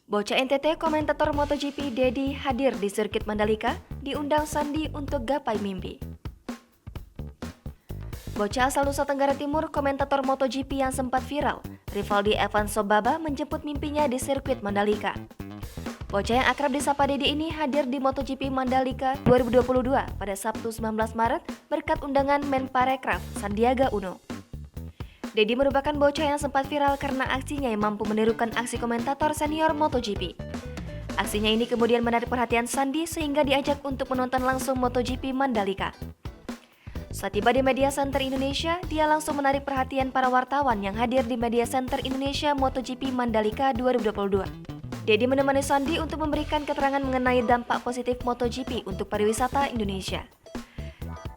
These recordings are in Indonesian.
Bocah NTT komentator MotoGP Dedi hadir di sirkuit Mandalika, diundang Sandi untuk gapai mimpi. Bocah asal Nusa Tenggara Timur, komentator MotoGP yang sempat viral, Rivaldi Evan Sobaba menjemput mimpinya di sirkuit Mandalika. Bocah yang akrab disapa Dedi ini hadir di MotoGP Mandalika 2022 pada Sabtu 19 Maret berkat undangan Menparekraf Sandiaga Uno. Dedi merupakan bocah yang sempat viral karena aksinya yang mampu menirukan aksi komentator senior MotoGP. Aksinya ini kemudian menarik perhatian Sandi sehingga diajak untuk menonton langsung MotoGP Mandalika. Saat tiba di Media Center Indonesia, dia langsung menarik perhatian para wartawan yang hadir di Media Center Indonesia MotoGP Mandalika 2022. Dedi menemani Sandi untuk memberikan keterangan mengenai dampak positif MotoGP untuk pariwisata Indonesia.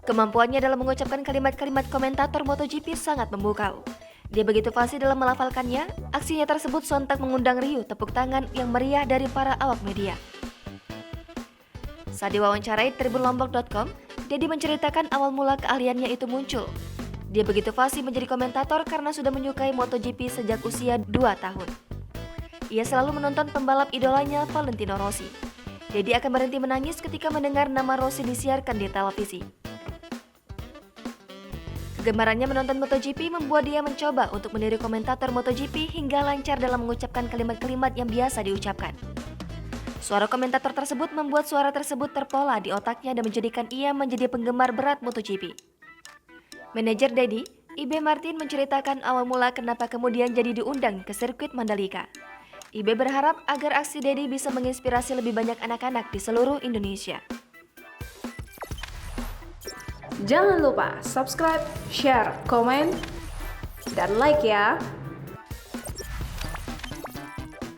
Kemampuannya dalam mengucapkan kalimat-kalimat komentator MotoGP sangat memukau. Dia begitu fasih dalam melafalkannya, aksinya tersebut sontak mengundang riuh tepuk tangan yang meriah dari para awak media. Saat diwawancarai tribunlombok.com, Dedi menceritakan awal mula keahliannya itu muncul. Dia begitu fasih menjadi komentator karena sudah menyukai MotoGP sejak usia 2 tahun. Ia selalu menonton pembalap idolanya Valentino Rossi. Dedi akan berhenti menangis ketika mendengar nama Rossi disiarkan di televisi. Kegemarannya menonton MotoGP membuat dia mencoba untuk meniru komentator MotoGP hingga lancar dalam mengucapkan kalimat-kalimat yang biasa diucapkan. Suara komentator tersebut membuat suara tersebut terpola di otaknya dan menjadikan ia menjadi penggemar berat MotoGP. Manajer Dedi, Ibe Martin menceritakan awal mula kenapa kemudian jadi diundang ke sirkuit Mandalika. Ibe berharap agar aksi Dedi bisa menginspirasi lebih banyak anak-anak di seluruh Indonesia. Jangan lupa subscribe, share, komen, dan like ya!